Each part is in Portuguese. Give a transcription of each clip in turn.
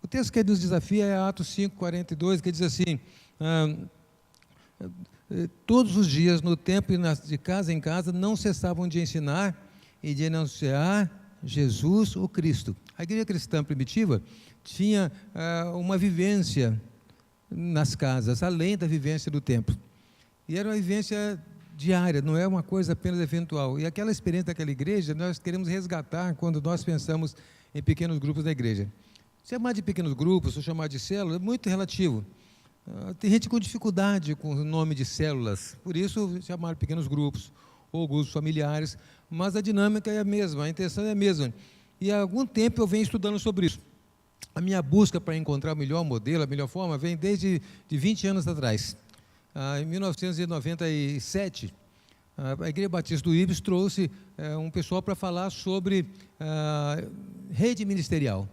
O texto que nos desafia é Atos 5:42, que diz assim: todos os dias, no templo e de casa em casa, não cessavam de ensinar e de anunciar Jesus, o Cristo. A igreja cristã primitiva tinha uma vivência nas casas, além da vivência do templo. E era uma vivência diária, não é uma coisa apenas eventual. E aquela experiência daquela igreja, nós queremos resgatar quando nós pensamos em pequenos grupos da igreja. Chamar de pequenos grupos, ou chamar de célula, é muito relativo. Tem gente com dificuldade com o nome de células, por isso chamar de pequenos grupos, ou grupos familiares, mas a dinâmica é a mesma, a intenção é a mesma. E há algum tempo eu venho estudando sobre isso. A minha busca para encontrar o melhor modelo, a melhor forma, vem desde 20 anos atrás. Em 1997, a Igreja Batista do Ibis trouxe um pessoal para falar sobre rede ministerial.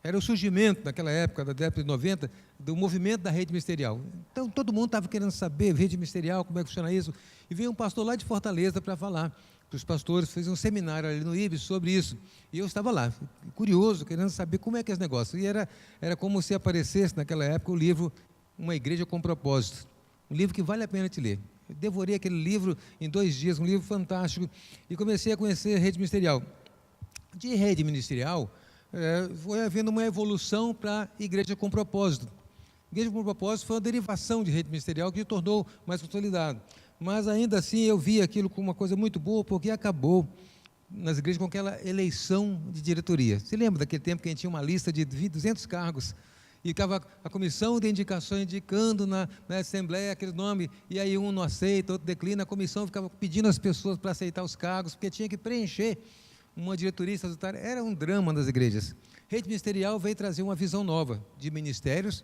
Era o surgimento, naquela época, da década de 90, do movimento da rede ministerial. Então, todo mundo estava querendo saber, rede ministerial, como é que funciona isso. E veio um pastor lá de Fortaleza para falar para os pastores, fez um seminário ali no IBS sobre isso. E eu estava lá, curioso, querendo saber como é que é esse negócio. E era como se aparecesse, naquela época, o livro Uma Igreja com Propósito. Um livro que vale a pena te ler. Eu devorei aquele livro em 2 dias, um livro fantástico, e comecei a conhecer a rede ministerial. De rede ministerial, foi havendo uma evolução para a igreja com propósito. Igreja com propósito foi uma derivação de rede ministerial que tornou mais consolidado. Mas ainda assim eu vi aquilo como uma coisa muito boa, porque acabou nas igrejas com aquela eleição de diretoria. Você lembra daquele tempo que a gente tinha uma lista de 200 cargos e ficava a comissão de indicação indicando na assembleia aquele nome, e aí um não aceita, outro declina, a comissão ficava pedindo às pessoas para aceitar os cargos, porque tinha que preencher uma diretoria estatutária. Era um drama nas igrejas. Rede ministerial veio trazer uma visão nova de ministérios,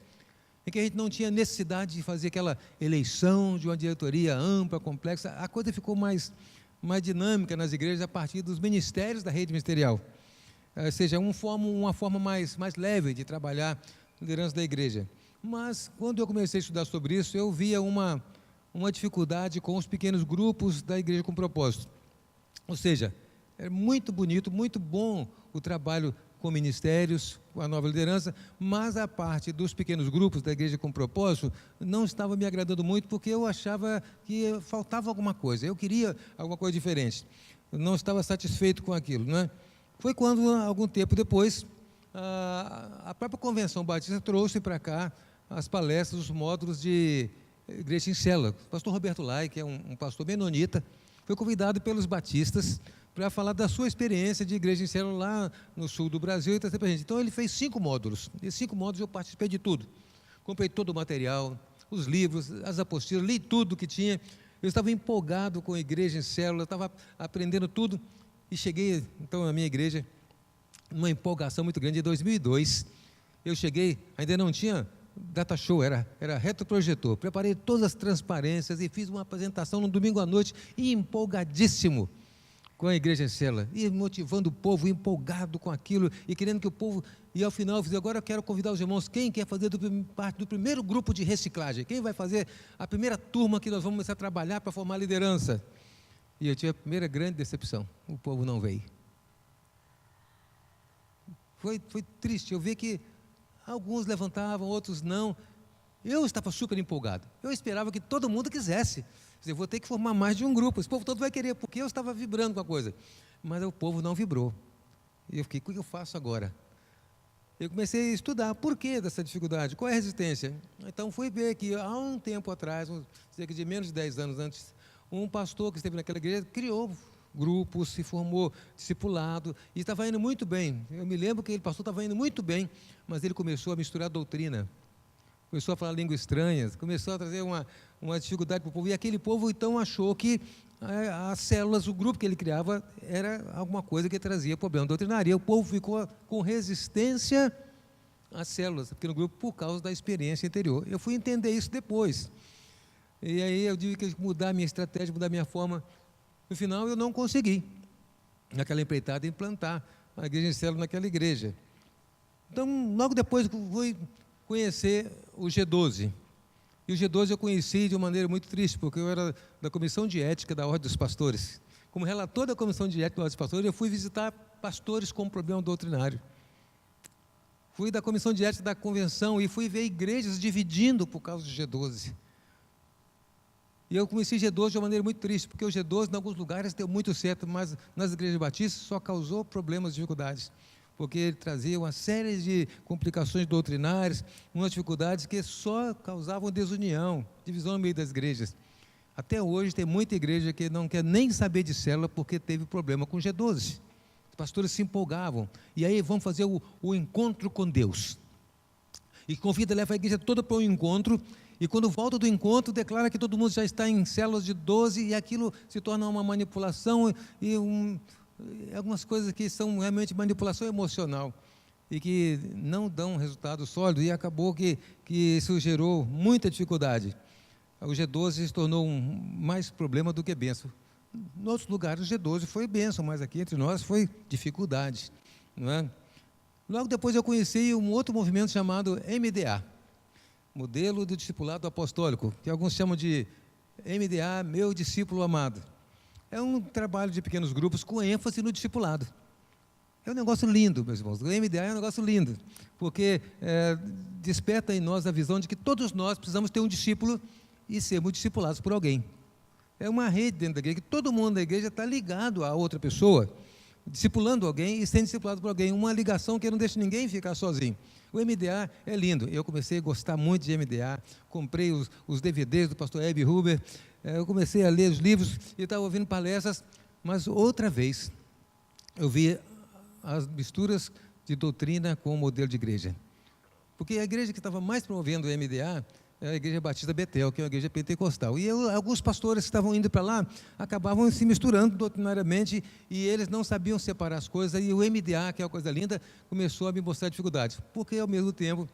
em que a gente não tinha necessidade de fazer aquela eleição de uma diretoria ampla, complexa. A coisa ficou mais dinâmica nas igrejas a partir dos ministérios da rede ministerial. Ou seja, uma forma mais leve de trabalhar a liderança da igreja. Mas, quando eu comecei a estudar sobre isso, eu via uma dificuldade com os pequenos grupos da igreja com propósito. Ou seja, é muito bonito, muito bom o trabalho com ministérios, com a nova liderança, mas a parte dos pequenos grupos da igreja com propósito não estava me agradando muito, porque eu achava que faltava alguma coisa, eu queria alguma coisa diferente, eu não estava satisfeito com aquilo, não é? Foi quando, algum tempo depois, a própria Convenção Batista trouxe para cá as palestras, os módulos de igreja em célula. O pastor Roberto Lai, que é um pastor menonita, foi convidado pelos batistas para falar da sua experiência de igreja em célula lá no sul do Brasil e trazer para a gente. Então, ele fez 5 módulos. Esses 5 módulos eu participei de tudo. Comprei todo o material, os livros, as apostilas, li tudo que tinha. Eu estava empolgado com a igreja em célula, estava aprendendo tudo. E cheguei, então, na minha igreja, numa empolgação muito grande. Em 2002, eu cheguei, ainda não tinha data show, era retroprojetor. Preparei todas as transparências e fiz uma apresentação no domingo à noite, empolgadíssimo com a igreja em célula, e motivando o povo, empolgado com aquilo, e querendo que o povo, e ao final eu fiz, agora eu quero convidar os irmãos, quem quer fazer parte do primeiro grupo de reciclagem, quem vai fazer a primeira turma que nós vamos começar a trabalhar para formar liderança? E eu tive a primeira grande decepção, o povo não veio. Foi triste, eu vi que alguns levantavam, outros não. Eu estava super empolgado, eu esperava que todo mundo quisesse. Eu vou ter que formar mais de um grupo, esse povo todo vai querer, porque eu estava vibrando com a coisa. Mas o povo não vibrou. E eu fiquei, o que eu faço agora? Eu comecei a estudar, por que dessa dificuldade? Qual é a resistência? Então, fui ver que há um tempo atrás, cerca de menos de 10 anos antes, um pastor que esteve naquela igreja criou grupos, se formou discipulado, e estava indo muito bem. Eu me lembro que aquele pastor estava indo muito bem, mas ele começou a misturar doutrina. Começou a falar línguas estranhas, começou a trazer uma dificuldade para o povo, e aquele povo então achou que as células, o grupo que ele criava, era alguma coisa que trazia problema doutrinário, e o povo ficou com resistência às células, aquele grupo, por causa da experiência anterior. Eu fui entender isso depois, e aí eu tive que mudar a minha estratégia, mudar a minha forma. No final eu não consegui, naquela empreitada, implantar a igreja em célula naquela igreja. Então, logo depois fui conhecer o G12. E o G12 eu conheci de uma maneira muito triste, porque eu era da Comissão de Ética da Ordem dos Pastores. Como relator da Comissão de Ética da Ordem dos Pastores, eu fui visitar pastores com problema doutrinário. Fui da Comissão de Ética da Convenção e fui ver igrejas dividindo por causa do G12. E eu conheci G12 de uma maneira muito triste, porque o G12, em alguns lugares, deu muito certo, mas nas igrejas batistas só causou problemas, dificuldades, porque ele trazia uma série de complicações doutrinárias, umas dificuldades que só causavam desunião, divisão no meio das igrejas. Até hoje tem muita igreja que não quer nem saber de célula porque teve problema com G12. Os pastores se empolgavam, e aí vamos fazer o encontro com Deus. E convida, leva a igreja toda para um encontro, e quando volta do encontro, declara que todo mundo já está em células de 12, e aquilo se torna uma manipulação, e algumas coisas que são realmente manipulação emocional, e que não dão resultado sólido, e acabou que isso gerou muita dificuldade. O G12 se tornou mais problema do que bênção. Em outros lugares o G12 foi bênção, mas aqui entre nós foi dificuldade, não é? Logo depois eu conheci um outro movimento chamado MDA, Modelo do Discipulado Apostólico, que alguns chamam de MDA, Meu Discípulo Amado. É um trabalho de pequenos grupos com ênfase no discipulado. É um negócio lindo, meus irmãos. O MDA é um negócio lindo, porque desperta em nós a visão de que todos nós precisamos ter um discípulo e sermos discipulados por alguém. É uma rede dentro da igreja, que todo mundo da igreja está ligado a outra pessoa, discipulando alguém e sendo discipulado por alguém. Uma ligação que não deixa ninguém ficar sozinho. O MDA é lindo. Eu comecei a gostar muito de MDA, comprei os DVDs do pastor Hebe Huber, eu comecei a ler os livros e estava ouvindo palestras, mas outra vez eu vi as misturas de doutrina com o modelo de igreja. Porque a igreja que estava mais promovendo o MDA é a Igreja Batista Betel, que é uma igreja pentecostal. E alguns pastores que estavam indo para lá acabavam se misturando doutrinariamente e eles não sabiam separar as coisas. E o MDA, que é uma coisa linda, começou a me mostrar dificuldades. Porque, ao mesmo tempo,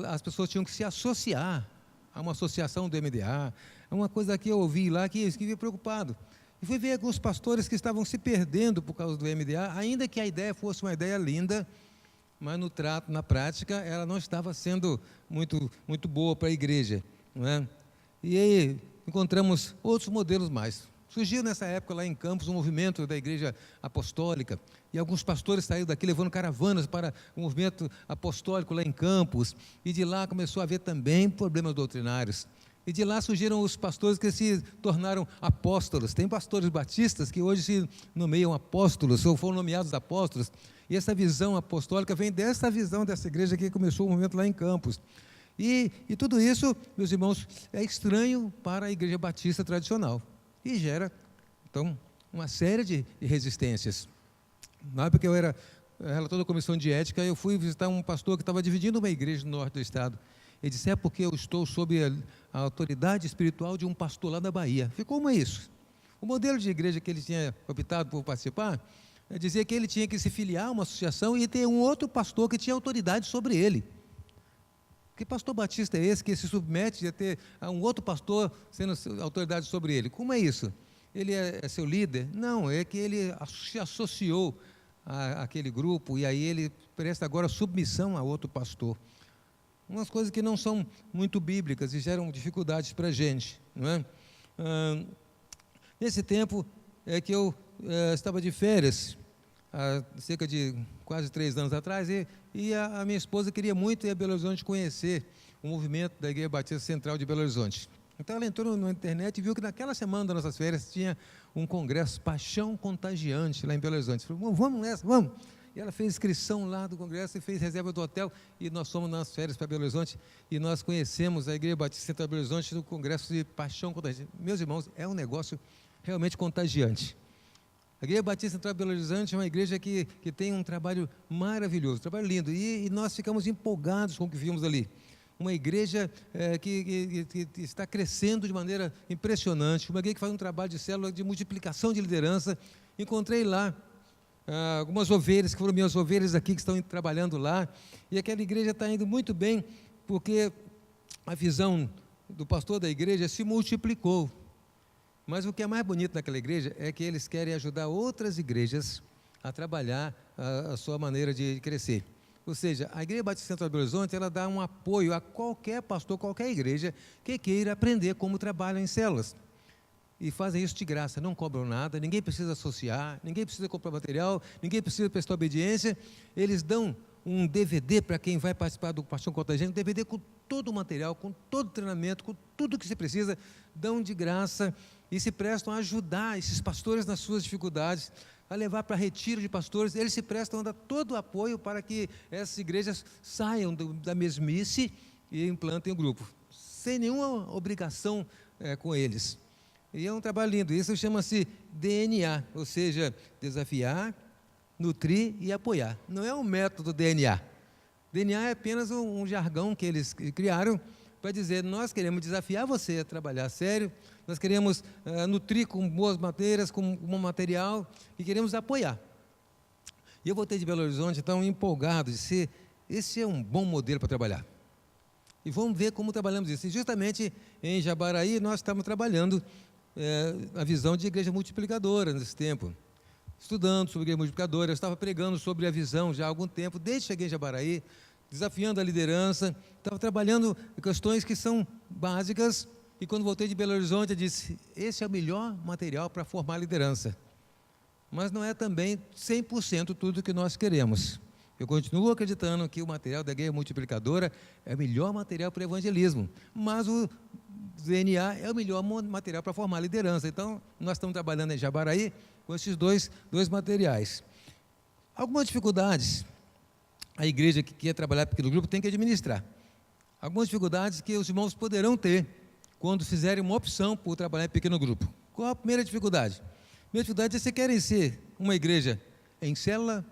as pessoas tinham que se associar a uma associação do MDA. É uma coisa que eu ouvi lá que eu fiquei preocupado. E fui ver alguns pastores que estavam se perdendo por causa do MDA, ainda que a ideia fosse uma ideia linda, mas no trato, na prática, ela não estava sendo muito boa para a igreja, não é? E aí encontramos outros modelos mais. Surgiu nessa época lá em Campos um movimento da igreja apostólica, e alguns pastores saíram daqui levando caravanas para o movimento apostólico lá em Campos, e de lá começou a haver também problemas doutrinários. E de lá surgiram os pastores que se tornaram apóstolos. Tem pastores batistas que hoje se nomeiam apóstolos, ou foram nomeados apóstolos. E essa visão apostólica vem dessa visão dessa igreja que começou o movimento lá em Campos. E tudo isso, meus irmãos, é estranho para a igreja batista tradicional. E gera, então, uma série de resistências. Na época que eu era relator da comissão de ética, eu fui visitar um pastor que estava dividindo uma igreja no norte do estado. Ele disse, é porque eu estou sob a autoridade espiritual de um pastor lá da Bahia. Ficou como isso. O modelo de igreja que ele tinha optado por participar, dizia que ele tinha que se filiar a uma associação e ter um outro pastor que tinha autoridade sobre ele. Que pastor batista é esse que se submete a ter um outro pastor sendo autoridade sobre ele? Como é isso? Ele é seu líder? Não, é que ele se associou àquele grupo e aí ele presta agora submissão a outro pastor. Umas coisas que não são muito bíblicas e geram dificuldades para a gente, não é? Nesse tempo é que eu estava de férias, há cerca de quase 3 anos atrás, e a minha esposa queria muito ir a Belo Horizonte conhecer o movimento da Igreja Batista Central de Belo Horizonte. Então ela entrou na internet e viu que naquela semana das nossas férias tinha um congresso Paixão Contagiante lá em Belo Horizonte. Falou, vamos nessa, vamos! E ela fez inscrição lá do congresso e fez reserva do hotel, e nós fomos nas férias para Belo Horizonte, e nós conhecemos a Igreja Batista Central de Belo Horizonte no congresso de Paixão Contagiante. Meus irmãos, é um negócio realmente contagiante. A Igreja Batista Central de Belo Horizonte é uma igreja que tem um trabalho maravilhoso, um trabalho lindo, e nós ficamos empolgados com o que vimos ali. Uma igreja que está crescendo de maneira impressionante, uma igreja que faz um trabalho de célula, de multiplicação de liderança. Encontrei lá algumas ovelhas, que foram minhas ovelhas aqui, que estão trabalhando lá, e aquela igreja está indo muito bem, porque a visão do pastor da igreja se multiplicou. Mas o que é mais bonito naquela igreja é que eles querem ajudar outras igrejas a trabalhar a sua maneira de crescer. Ou seja, a Igreja Batista Central de Belo Horizonte, ela dá um apoio a qualquer pastor, qualquer igreja que queira aprender como trabalham em células. E fazem isso de graça, não cobram nada, ninguém precisa associar, ninguém precisa comprar material, ninguém precisa prestar obediência. Eles dão um DVD para quem vai participar do Paixão Contagiante, um DVD com todo o material, com todo o treinamento, com tudo que se precisa, dão de graça e se prestam a ajudar esses pastores nas suas dificuldades, a levar para retiro de pastores. Eles se prestam a dar todo o apoio para que essas igrejas saiam da mesmice e implantem o grupo, sem nenhuma obrigação com eles. E é um trabalho lindo. Isso chama-se DNA, ou seja, desafiar, nutrir e apoiar. Não é um método DNA. DNA é apenas um jargão que eles criaram para dizer: nós queremos desafiar você a trabalhar sério, nós queremos nutrir com boas maneiras, com bom material, e queremos apoiar. E eu voltei de Belo Horizonte, então, empolgado de ser, esse é um bom modelo para trabalhar. E vamos ver como trabalhamos isso. E justamente em Jabaraí nós estamos trabalhando a visão de igreja multiplicadora nesse tempo. Estudando sobre igreja multiplicadora, eu estava pregando sobre a visão já há algum tempo, desde que cheguei em Jabaraí, desafiando a liderança, estava trabalhando questões que são básicas, e quando voltei de Belo Horizonte eu disse: esse é o melhor material para formar liderança. Mas não é também 100% tudo que nós queremos. Eu continuo acreditando que o material da igreja multiplicadora é o melhor material para o evangelismo, mas o DNA é o melhor material para formar liderança. Então, nós estamos trabalhando em Jabaraí com esses dois materiais. Algumas dificuldades a igreja que quer trabalhar pequeno grupo tem que administrar. Algumas dificuldades que os irmãos poderão ter quando fizerem uma opção por trabalhar em pequeno grupo. Qual a primeira dificuldade? A primeira dificuldade é se querem ser uma igreja em célula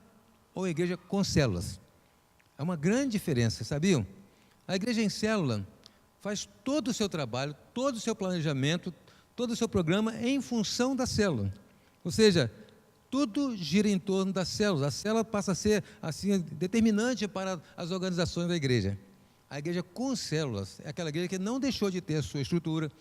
ou igreja com células. É uma grande diferença, sabiam? A igreja em célula faz todo o seu trabalho, todo o seu planejamento, todo o seu programa em função da célula. Ou seja, tudo gira em torno das células. A célula passa a ser assim determinante para as organizações da igreja. A igreja com células é aquela igreja que não deixou de ter a sua estrutura,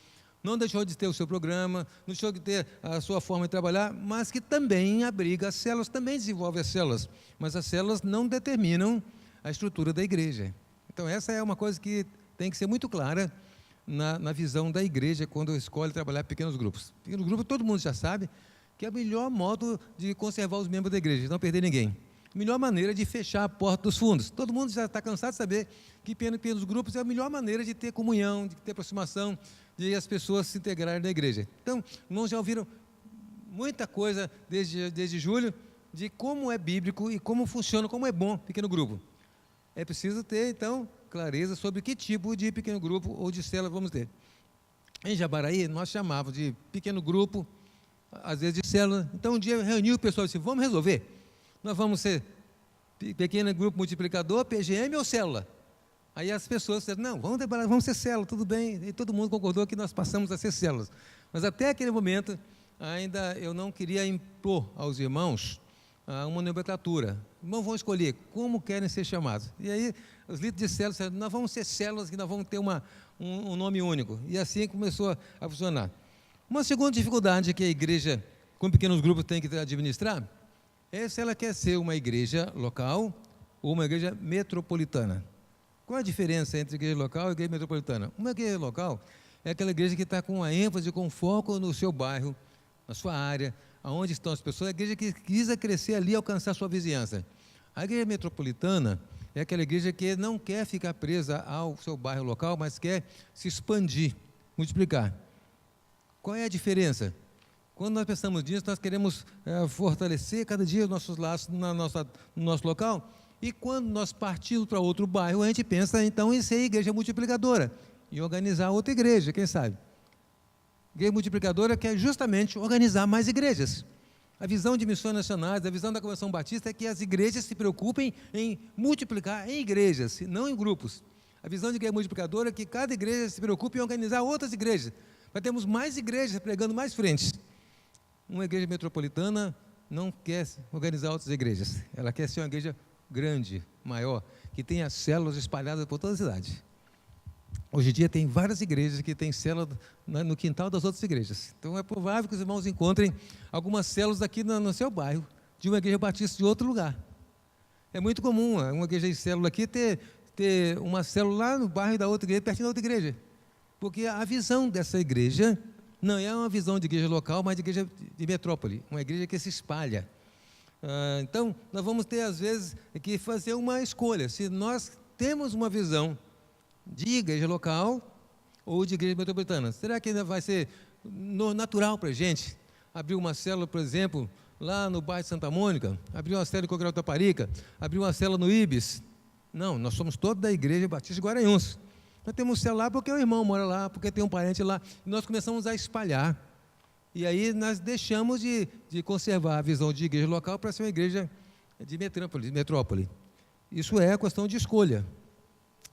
não deixou de ter o seu programa, não deixou de ter a sua forma de trabalhar, mas que também abriga as células, também desenvolve as células. Mas as células não determinam a estrutura da igreja. Então essa é uma coisa que tem que ser muito clara na visão da igreja quando escolhe trabalhar pequenos grupos. Pequeno grupo, todo mundo já sabe que é o melhor modo de conservar os membros da igreja, não perder ninguém. A melhor maneira de fechar a porta dos fundos. Todo mundo já está cansado de saber que pequenos grupos é a melhor maneira de ter comunhão, de ter aproximação, de as pessoas se integrarem na igreja. Então, irmãos já ouviram muita coisa desde julho de como é bíblico e como funciona, como é bom pequeno grupo. É preciso ter, então, clareza sobre que tipo de pequeno grupo ou de célula vamos ter. Em Jabaraí, nós chamávamos de pequeno grupo, às vezes de célula. Então, um dia reuniu o pessoal e disse: vamos resolver. Nós vamos ser pequeno grupo multiplicador, PGM ou célula? Aí as pessoas disseram: não, vamos ser célula, tudo bem. E todo mundo concordou que nós passamos a ser células. Mas até aquele momento, ainda eu não queria impor aos irmãos uma nomenclatura. Irmãos vão escolher como querem ser chamados. E aí os líderes de células disseram: nós vamos ser células, que nós vamos ter um nome único. E assim começou a funcionar. Uma segunda dificuldade que a igreja com pequenos grupos tem que administrar é se ela quer ser uma igreja local ou uma igreja metropolitana. Qual a diferença entre igreja local e igreja metropolitana? Uma igreja local é aquela igreja que está com a ênfase, com foco no seu bairro, na sua área, aonde estão as pessoas. É a igreja que quis crescer ali e alcançar a sua vizinhança. A igreja metropolitana é aquela igreja que não quer ficar presa ao seu bairro local, mas quer se expandir, multiplicar. Qual é a diferença? Quando nós pensamos nisso, nós queremos fortalecer cada dia os nossos laços no nosso local. E quando nós partimos para outro bairro, a gente pensa então em ser igreja multiplicadora e organizar outra igreja, quem sabe? Igreja multiplicadora quer justamente organizar mais igrejas. A visão de missões nacionais, a visão da Convenção Batista é que as igrejas se preocupem em multiplicar em igrejas, não em grupos. A visão de igreja multiplicadora é que cada igreja se preocupe em organizar outras igrejas, para termos mais igrejas pregando mais frentes. Uma igreja metropolitana não quer organizar outras igrejas, ela quer ser uma igreja grande, maior, que tenha células espalhadas por toda a cidade. Hoje em dia tem várias igrejas que têm célula no quintal das outras igrejas. Então é provável que os irmãos encontrem algumas células aqui no seu bairro, de uma igreja batista de outro lugar. É muito comum uma igreja de célula aqui ter uma célula lá no bairro da outra igreja, pertinho da outra igreja. Porque a visão dessa igreja não é uma visão de igreja local, mas de igreja de metrópole, uma igreja que se espalha. Então, nós vamos ter, às vezes, que fazer uma escolha. Se nós temos uma visão de igreja local ou de igreja metropolitana, será que ainda vai ser natural para a gente abrir uma célula, por exemplo, lá no bairro de Santa Mônica, abrir uma célula em Coqueiral do Taparica, abrir uma célula no Ibis? Não, nós somos todos da Igreja Batista de Guaranhuns. Nós temos célula lá porque o irmão mora lá, porque tem um parente lá, e nós começamos a espalhar. E aí nós deixamos de conservar a visão de igreja local para ser uma igreja de metrópole. Isso é questão de escolha.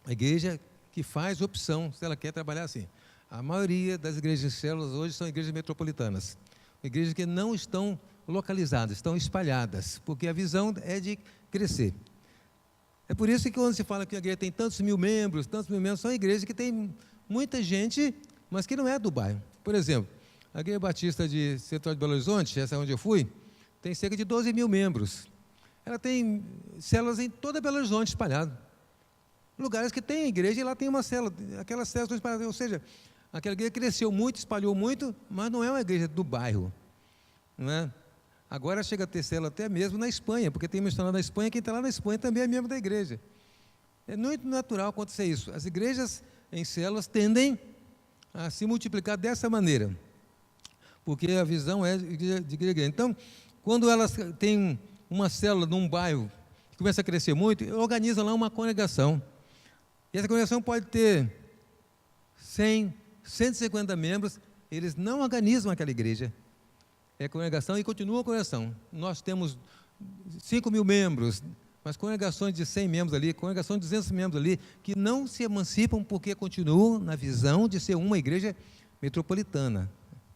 A igreja que faz opção, se ela quer trabalhar assim. A maioria das igrejas de células hoje são igrejas metropolitanas. Igrejas que não estão localizadas, estão espalhadas, porque a visão é de crescer. É por isso que quando se fala que a igreja tem tantos mil membros, são igrejas que tem muita gente, mas que não é do bairro. Por exemplo, a Igreja Batista de Central de Belo Horizonte, essa é onde eu fui, tem cerca de 12 mil membros. Ela tem células em toda Belo Horizonte espalhado. Lugares que tem igreja e lá tem uma célula, aquelas células estão espalhadas, ou seja, aquela igreja cresceu muito, espalhou muito, mas não é uma igreja do bairro, não é? Agora chega a ter célula até mesmo na Espanha, porque tem missionário na Espanha, quem está lá na Espanha também é membro da igreja. É muito natural acontecer isso. As igrejas em células tendem a se multiplicar dessa maneira, porque a visão é de igreja. Então, quando elas têm uma célula num bairro que começa a crescer muito, organizam lá uma congregação. E essa congregação pode ter 100, 150 membros, eles não organizam aquela igreja. É congregação e continua a congregação. Nós temos 5 mil membros, mas congregações de 100 membros ali, congregações de 200 membros ali, que não se emancipam porque continuam na visão de ser uma igreja metropolitana.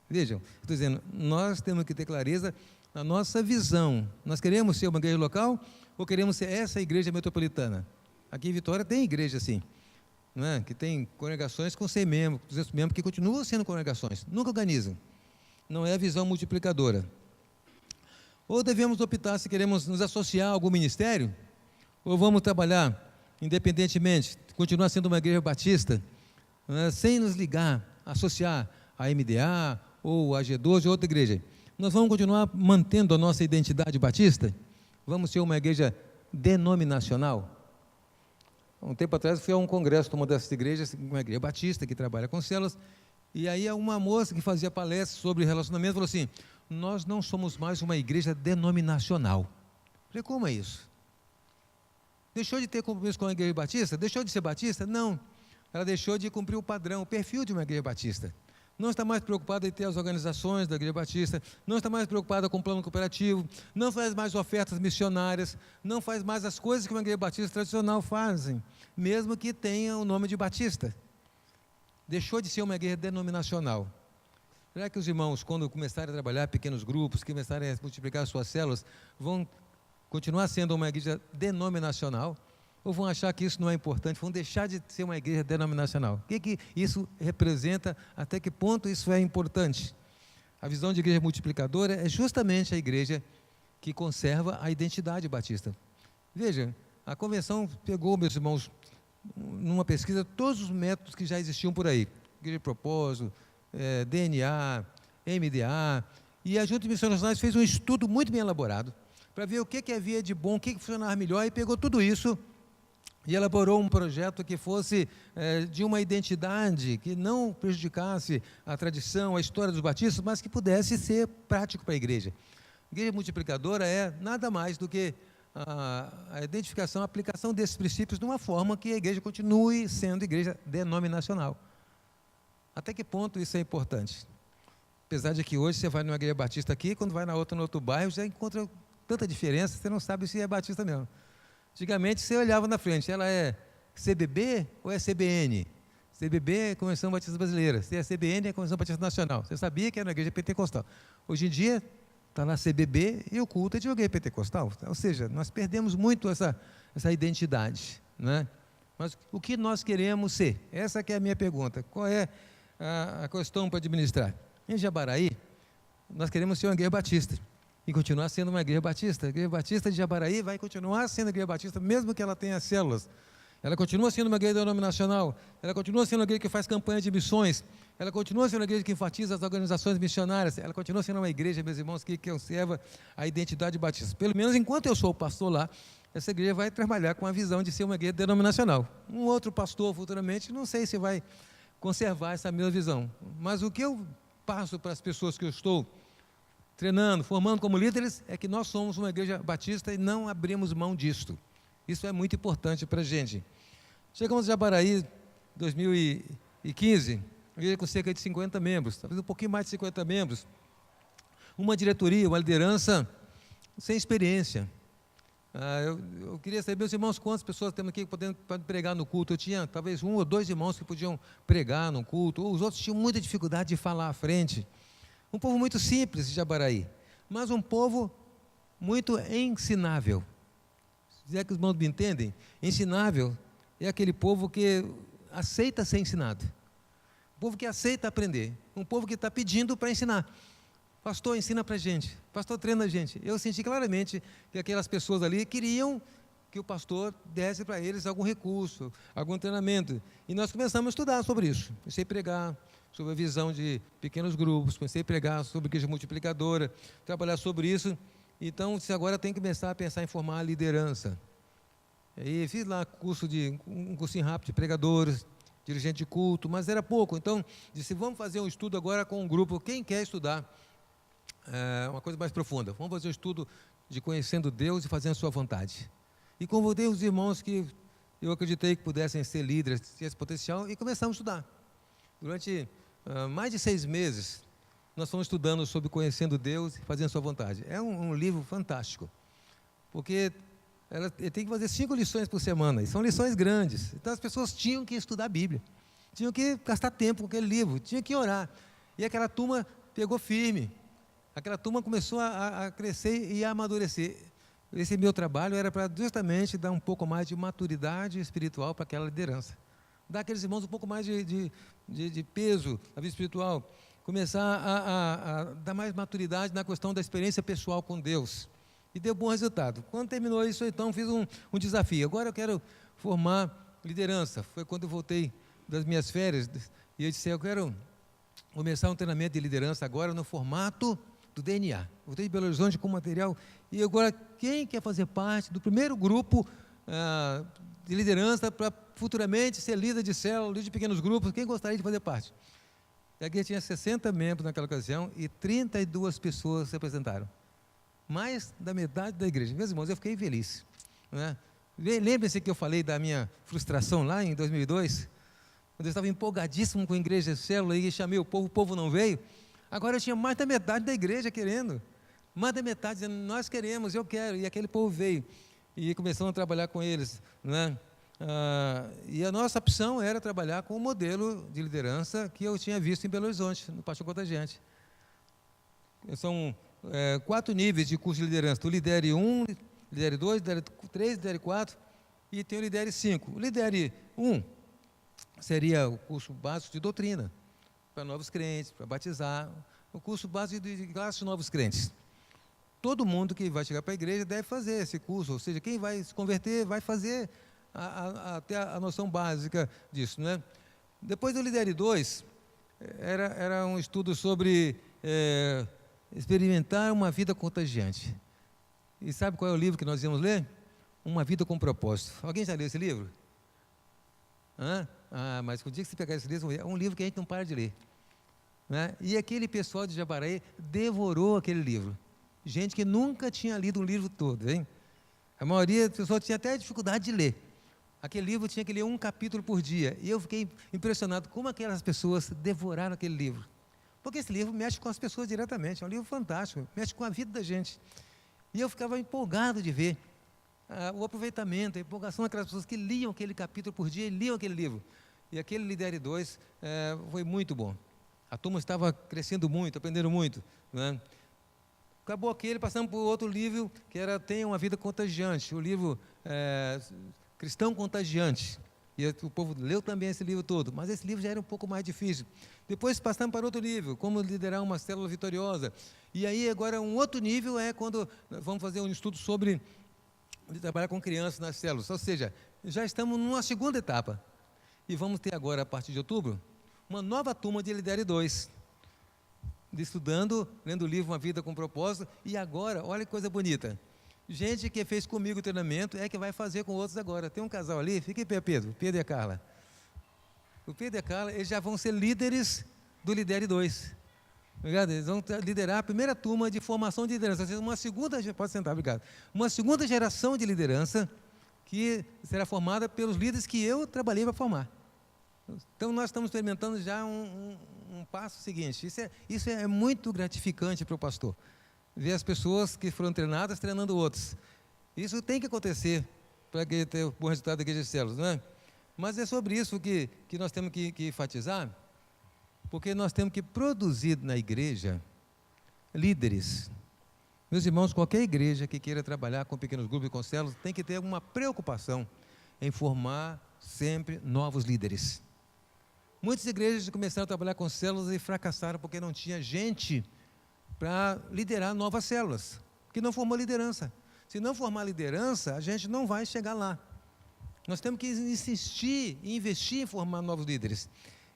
Vejam, estou dizendo, nós temos que ter clareza na nossa visão. Nós queremos ser uma igreja local ou queremos ser essa igreja metropolitana? Aqui em Vitória tem igreja assim, não é? Que tem congregações com 100 membros, 200 membros, que continuam sendo congregações, nunca organizam. Não é a visão multiplicadora. Ou devemos optar se queremos nos associar a algum ministério, ou vamos trabalhar independentemente, continuar sendo uma igreja batista, né, sem nos ligar, associar a MDA ou a G12 ou outra igreja. Nós vamos continuar mantendo a nossa identidade batista? Vamos ser uma igreja denominacional? Um tempo atrás fui a um congresso de uma dessas igrejas, uma igreja batista que trabalha com células, e aí uma moça que fazia palestra sobre relacionamento falou assim: nós não somos mais uma igreja denominacional. Eu falei, como é isso? Deixou de ter compromisso com a igreja batista? Deixou de ser batista? Não. Ela deixou de cumprir o padrão, o perfil de uma igreja batista. Não está mais preocupada em ter as organizações da igreja batista, não está mais preocupada com o plano cooperativo, não faz mais ofertas missionárias, não faz mais as coisas que uma igreja batista tradicional fazem, mesmo que tenha o nome de batista. Deixou de ser uma igreja denominacional. Será que os irmãos, quando começarem a trabalhar pequenos grupos, começarem a multiplicar suas células, vão continuar sendo uma igreja denominacional? Ou vão achar que isso não é importante, vão deixar de ser uma igreja denominacional? O que isso representa, até que ponto isso é importante? A visão de igreja multiplicadora é justamente a igreja que conserva a identidade batista. Veja, a convenção pegou, meus irmãos, numa pesquisa, todos os métodos que já existiam por aí, igreja de propósito, DNA, MDA, e a Junta de Missões Nacionais fez um estudo muito bem elaborado, para ver o que havia de bom, o que funcionava melhor, e pegou tudo isso, e elaborou um projeto que fosse de uma identidade, que não prejudicasse a tradição, a história dos batistas, mas que pudesse ser prático para a igreja. A igreja multiplicadora é nada mais do que a identificação, a aplicação desses princípios de uma forma que a igreja continue sendo igreja denominacional. Até que ponto isso é importante? Apesar de que hoje você vai numa igreja batista aqui, quando vai na outra, no outro bairro, já encontra tanta diferença, você não sabe se é batista mesmo. Antigamente você olhava na frente, ela é CBB ou é CBN? CBB é Convenção Batista Brasileira, se é CBN é Convenção Batista Nacional. Você sabia que era uma igreja pentecostal. Hoje em dia está lá CBB e o culto é de igreja pentecostal. Ou seja, nós perdemos muito essa identidade, né? Mas o que nós queremos ser? Essa que é a minha pergunta. Qual é a questão para administrar? Em Jabaraí, nós queremos ser uma igreja batista. e continuar sendo uma igreja batista. A igreja batista de Jabaraí vai continuar sendo a igreja batista, mesmo que ela tenha células. Ela continua sendo uma igreja denominacional, ela continua sendo uma igreja que faz campanha de missões, ela continua sendo uma igreja que enfatiza as organizações missionárias, ela continua sendo uma igreja, meus irmãos, que conserva a identidade batista. Pelo menos enquanto eu sou o pastor lá, essa igreja vai trabalhar com a visão de ser uma igreja denominacional. Um outro pastor, futuramente, não sei se vai conservar essa mesma visão. Mas o que eu passo para as pessoas que eu estou treinando, formando como líderes, é que nós somos uma igreja batista e não abrimos mão disto. Isso é muito importante para a gente. Chegamos a Jabaraí, 2015, igreja com cerca de 50 membros, talvez um pouquinho mais de 50 membros, uma diretoria, uma liderança sem experiência. Eu queria saber, meus irmãos, quantas pessoas temos aqui podendo pregar no culto. Eu tinha talvez 1 ou 2 irmãos que podiam pregar no culto, os outros tinham muita dificuldade de falar à frente. Um povo muito simples de Jabaraí, mas um povo muito ensinável. Se é que os irmãos me entendem, ensinável é aquele povo que aceita ser ensinado, um povo que aceita aprender, um povo que está pedindo para ensinar. Pastor, ensina para a gente, pastor, treina a gente. Eu senti claramente que aquelas pessoas ali queriam que o pastor desse para eles algum recurso, algum treinamento, e nós começamos a estudar sobre isso. Comecei a pregar sobre a visão de pequenos grupos, comecei a pregar sobre igreja multiplicadora, trabalhar sobre isso. Então, agora tem que começar a pensar em formar a liderança. E fiz lá um cursinho rápido de pregadores, dirigente de culto, mas era pouco. Então, disse, vamos fazer um estudo agora com um grupo, quem quer estudar uma coisa mais profunda. Vamos fazer um estudo de conhecendo Deus e fazendo a sua vontade. E convidei os irmãos que eu acreditei que pudessem ser líderes, tinham esse potencial, e começamos a estudar. Durante mais de 6 meses, nós fomos estudando sobre conhecendo Deus e fazendo a sua vontade. É um livro fantástico, porque ele tem que fazer 5 lições por semana, e são lições grandes. Então as pessoas tinham que estudar a Bíblia, tinham que gastar tempo com aquele livro, tinham que orar. E aquela turma pegou firme, aquela turma começou a crescer e a amadurecer. Esse meu trabalho era para justamente dar um pouco mais de maturidade espiritual para aquela liderança, dar àqueles irmãos um pouco mais de peso na vida espiritual, começar a dar mais maturidade na questão da experiência pessoal com Deus. E deu bom resultado. Quando terminou isso, então, fiz um desafio. Agora eu quero formar liderança. Foi quando eu voltei das minhas férias, e eu disse, eu quero começar um treinamento de liderança agora no formato do DNA. Voltei de Belo Horizonte com material, e agora, quem quer fazer parte do primeiro grupo de liderança para futuramente ser líder de célula, líder de pequenos grupos, quem gostaria de fazer parte? E aqui tinha 60 membros naquela ocasião e 32 pessoas se apresentaram. Mais da metade da igreja. Meus irmãos, eu fiquei feliz, né? Lembrem-se que eu falei da minha frustração lá em 2002, quando eu estava empolgadíssimo com a igreja de célula e chamei o povo não veio. Agora eu tinha mais da metade da igreja querendo, mais da metade dizendo, nós queremos, eu quero, e aquele povo veio. E começamos a trabalhar com eles, né? E a nossa opção era trabalhar com o modelo de liderança que eu tinha visto em Belo Horizonte, no Pastor Contagiante. São 4 níveis de curso de liderança. O Lidere 1, Lidere 2, Lidere 3, Lidere 4 e tem o Lidere 5. O Lidere 1 seria o curso básico de doutrina, para novos crentes, para batizar, o curso básico de classe de novos crentes. Todo mundo que vai chegar para a igreja deve fazer esse curso, ou seja, quem vai se converter vai fazer até a noção básica disso, né? Depois do Lidere 2, era um estudo sobre experimentar uma vida contagiante. E sabe qual é o livro que nós íamos ler? Uma Vida com Propósito. Alguém já leu esse livro? Mas o dia que você pegar esse livro, é um livro que a gente não para de ler, né? E aquele pessoal de Jabaraí devorou aquele livro. Gente que nunca tinha lido um livro todo, hein? A maioria das pessoas tinha até dificuldade de ler. Aquele livro tinha que ler um capítulo por dia. E eu fiquei impressionado como aquelas pessoas devoraram aquele livro. Porque esse livro mexe com as pessoas diretamente. É um livro fantástico, mexe com a vida da gente. E eu ficava empolgado de ver o aproveitamento, a empolgação daquelas pessoas que liam aquele capítulo por dia e liam aquele livro. E aquele Lidere 2 foi muito bom. A turma estava crescendo muito, aprendendo muito, né? Acabou aquele, passamos por outro livro, que era Tenha uma Vida Contagiante, o livro Cristão Contagiante. E o povo leu também esse livro todo, mas esse livro já era um pouco mais difícil. Depois passamos para outro nível, como liderar uma célula vitoriosa. E aí agora um outro nível é quando vamos fazer um estudo sobre trabalhar com crianças nas células. Ou seja, já estamos numa segunda etapa. E vamos ter agora, a partir de outubro, uma nova turma de Lidere 2. Estudando, lendo o livro Uma Vida com Propósito. E agora, olha que coisa bonita. Gente que fez comigo o treinamento é que vai fazer com outros agora. Tem um casal ali, fica em pé, Pedro e a Carla. O Pedro e a Carla, eles já vão ser líderes do Lidere 2. Obrigado? Eles vão liderar a primeira turma de formação de liderança. Ou seja, uma segunda, pode sentar, obrigado. Uma segunda geração de liderança que será formada pelos líderes que eu trabalhei para formar. Então, nós estamos experimentando já um passo seguinte. Isso é muito gratificante para o pastor. Ver as pessoas que foram treinadas treinando outros. Isso tem que acontecer para ter o bom resultado da igreja de células, não é? Mas é sobre isso que nós temos que enfatizar, porque nós temos que produzir na igreja líderes. Meus irmãos, qualquer igreja que queira trabalhar com pequenos grupos e com células tem que ter uma preocupação em formar sempre novos líderes. Muitas igrejas começaram a trabalhar com células e fracassaram porque não tinha gente para liderar novas células, que não formou liderança. Se não formar liderança, a gente não vai chegar lá. Nós temos que insistir e investir em formar novos líderes.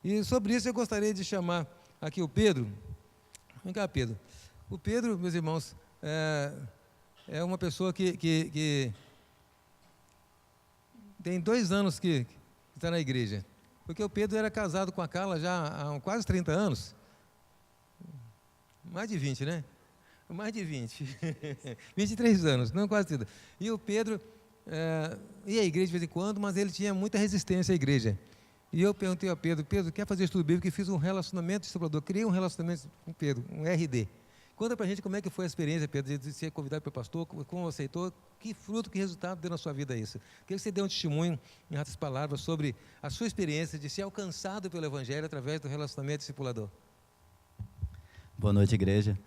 E sobre isso eu gostaria de chamar aqui o Pedro. Vem cá, Pedro. O Pedro, meus irmãos, é uma pessoa que tem 2 anos que está na igreja. Porque o Pedro era casado com a Carla já há quase 30 anos. Mais de 20, né? Mais de 20. 23 anos, não quase 30. E o Pedro ia à igreja de vez em quando, mas ele tinha muita resistência à igreja. E eu perguntei ao Pedro, quer fazer estudo bíblico? E fiz um relacionamento discipulador. Criei um relacionamento com o Pedro, um RD. Conta para a gente como é que foi a experiência, Pedro, de ser convidado pelo pastor, como aceitou, que fruto, que resultado deu na sua vida isso. Queria que você dê um testemunho, em outras palavras, sobre a sua experiência de ser alcançado pelo Evangelho através do relacionamento discipulador. Boa noite, igreja.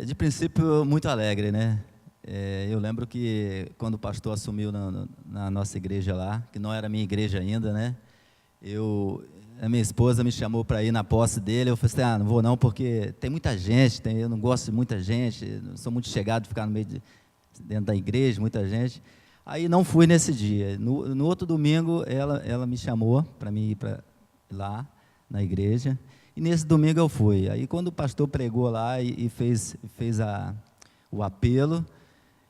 De princípio, muito alegre, né? Eu lembro que quando o pastor assumiu na nossa igreja lá, que não era minha igreja ainda, né? A minha esposa me chamou para ir na posse dele. Eu falei assim, não vou não, porque tem muita gente, eu não gosto de muita gente, não sou muito chegado de ficar no meio dentro da igreja, muita gente. Aí não fui nesse dia. No outro domingo, ela me chamou para mim ir lá na igreja. E nesse domingo eu fui. Aí quando o pastor pregou lá e fez o apelo,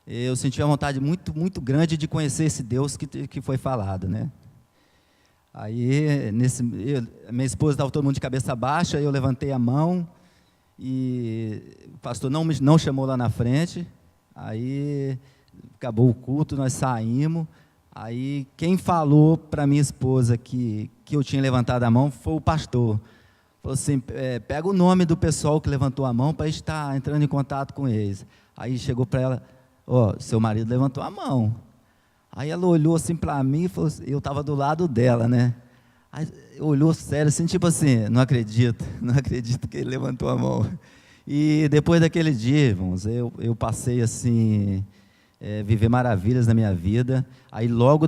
eu senti uma vontade muito, muito grande de conhecer esse Deus que foi falado, né? Aí, minha esposa estava todo mundo de cabeça baixa, eu levantei a mão e o pastor não chamou lá na frente. Aí acabou o culto, nós saímos. Aí quem falou para minha esposa que eu tinha levantado a mão foi o pastor. Falou assim, pega o nome do pessoal que levantou a mão para a gente estar entrando em contato com eles. Aí chegou para ela, seu marido levantou a mão. Aí ela olhou assim para mim e falou assim, eu estava do lado dela, né? Aí olhou sério assim, tipo assim, não acredito que ele levantou a mão. E depois daquele dia, irmãos, eu passei assim, viver maravilhas na minha vida. Aí logo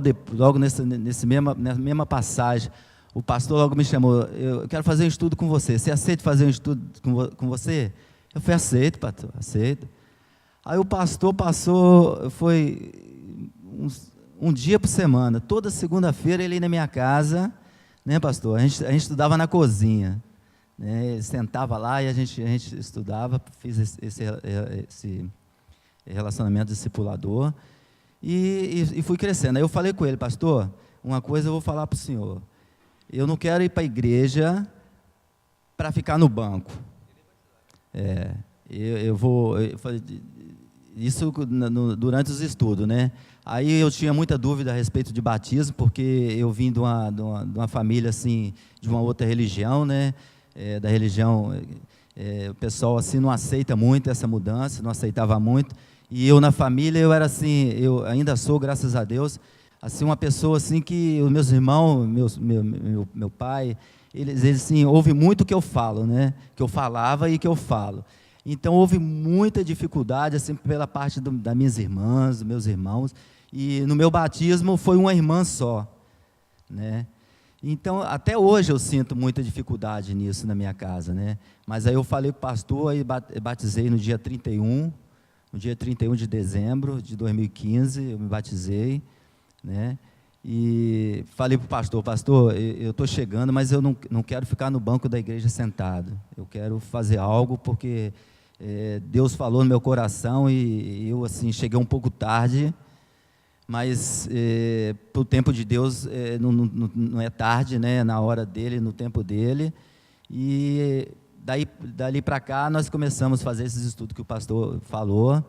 nessa mesma passagem, o pastor logo me chamou, eu quero fazer um estudo com você, você aceita fazer um estudo com você? Eu falei, aceito, pastor, aceito. Aí o pastor foi um dia por semana, toda segunda-feira ele ia na minha casa, né, pastor? A gente estudava na cozinha, né? Ele sentava lá e a gente estudava, fiz esse relacionamento discipulador e fui crescendo. Aí eu falei com ele, pastor, uma coisa eu vou falar para o senhor, eu não quero ir para a igreja para ficar no banco. Eu falei, isso durante os estudos, né? Aí eu tinha muita dúvida a respeito de batismo, porque eu vim de uma família assim, de uma outra religião, né? Da religião, o pessoal assim não aceita muito essa mudança, não aceitava muito. E eu na família eu era assim, eu ainda sou, graças a Deus, assim uma pessoa assim que os meus irmãos, meu pai, eles assim ouvem muito o que eu falo, né? Que eu falava e que eu falo. Então houve muita dificuldade assim pela parte das minhas irmãs, dos meus irmãos. E no meu batismo foi uma irmã só. né? Então, até hoje eu sinto muita dificuldade nisso na minha casa, né? Mas aí eu falei com o pastor, aí batizei no dia 31 de dezembro de 2015, eu me batizei, né? E falei para o pastor, pastor, eu estou chegando, mas eu não quero ficar no banco da igreja sentado, eu quero fazer algo, porque Deus falou no meu coração, e eu assim, cheguei um pouco tarde, mas para o tempo de Deus não é tarde, né? Na hora dele, no tempo dele. E dali para cá nós começamos a fazer esses estudos que o pastor falou,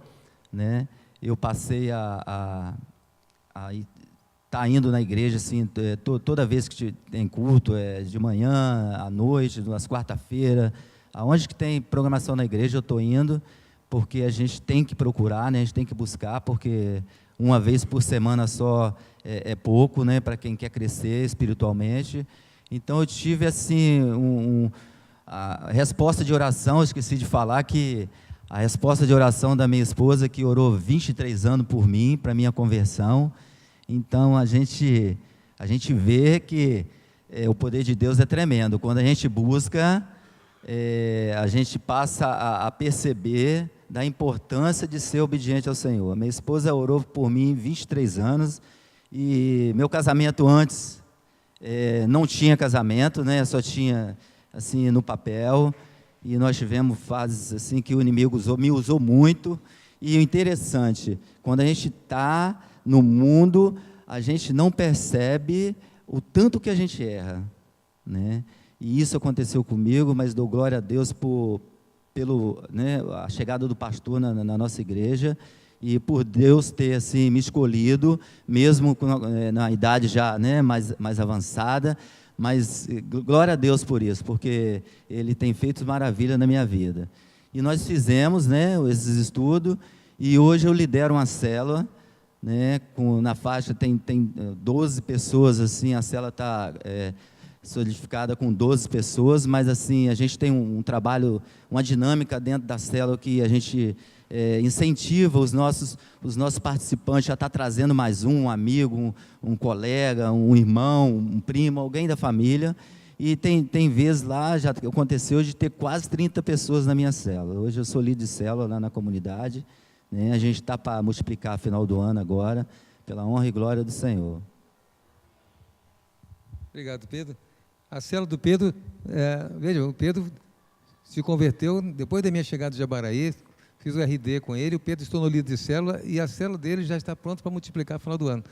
né? Eu passei a estar indo na igreja assim, toda vez que tem culto, de manhã, à noite, nas quarta-feira, aonde que tem programação na igreja eu estou indo, porque a gente tem que procurar, né? A gente tem que buscar, porque uma vez por semana só é pouco, né, para quem quer crescer espiritualmente. Então eu tive assim a resposta de oração, eu esqueci de falar que a resposta de oração da minha esposa, que orou 23 anos por mim, para minha conversão. Então a gente vê que o poder de Deus é tremendo. Quando a gente busca, a gente passa a perceber da importância de ser obediente ao Senhor. Minha esposa orou por mim 23 anos, e meu casamento antes não tinha casamento, né? Só tinha assim no papel, e nós tivemos fases assim que o inimigo me usou muito. E o interessante, quando a gente está no mundo, a gente não percebe o tanto que a gente erra, né? E isso aconteceu comigo, mas dou glória a Deus a chegada do pastor na nossa igreja, e por Deus ter assim, me escolhido, mesmo na idade já, né, mais avançada, mas glória a Deus por isso, porque Ele tem feito maravilha na minha vida. E nós fizemos, né, esses estudos, e hoje eu lidero uma célula, né, na faixa tem 12 pessoas, assim, a célula está solidificada com 12 pessoas, mas assim, a gente tem um trabalho, uma dinâmica dentro da célula que a gente incentiva os nossos participantes a estar trazendo mais um amigo, um colega, um irmão, um primo, alguém da família. E tem vezes lá, já aconteceu de ter quase 30 pessoas na minha célula. Hoje eu sou líder de célula lá na comunidade, né? A gente está para multiplicar no final do ano agora, pela honra e glória do Senhor. Obrigado, Pedro. A célula do Pedro, veja, o Pedro se converteu depois da minha chegada de Jabaraí, fiz o RD com ele, o Pedro se tornou líder de célula, e a célula dele já está pronta para multiplicar no final do ano,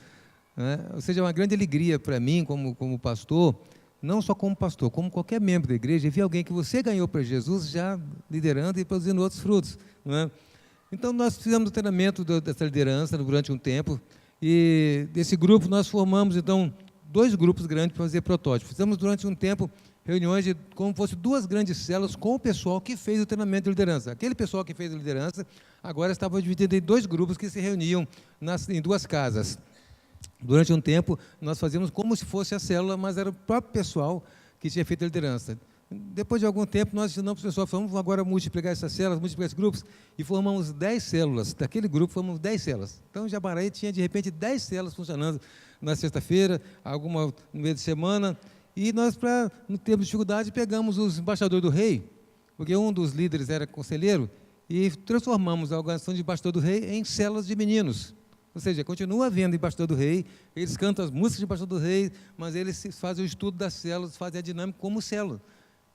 né? Ou seja, é uma grande alegria para mim, como pastor, não só como pastor, como qualquer membro da igreja, ver alguém que você ganhou para Jesus já liderando e produzindo outros frutos, né? Então, nós fizemos o treinamento dessa liderança durante um tempo, e desse grupo nós formamos, então, 2 grupos grandes para fazer protótipos. Fizemos durante um tempo reuniões como fosse 2 grandes células com o pessoal que fez o treinamento de liderança. Aquele pessoal que fez a liderança agora estava dividido em 2 grupos que se reuniam em 2 casas. Durante um tempo nós fazíamos como se fosse a célula, mas era o próprio pessoal que tinha feito a liderança. Depois de algum tempo nós ensinamos para o pessoal, vamos agora multiplicar essas células, multiplicar esses grupos, e formamos 10 células. Daquele grupo formamos 10 células. Então Jabaraí tinha de repente 10 células funcionando na sexta-feira, alguma no meio de semana, e nós, para não termos dificuldade, pegamos os embaixadores do rei, porque um dos líderes era conselheiro, e transformamos a organização de embaixador do rei em células de meninos. Ou seja, continua havendo embaixador do rei, eles cantam as músicas de embaixador do rei, mas eles fazem o estudo das células, fazem a dinâmica como célula.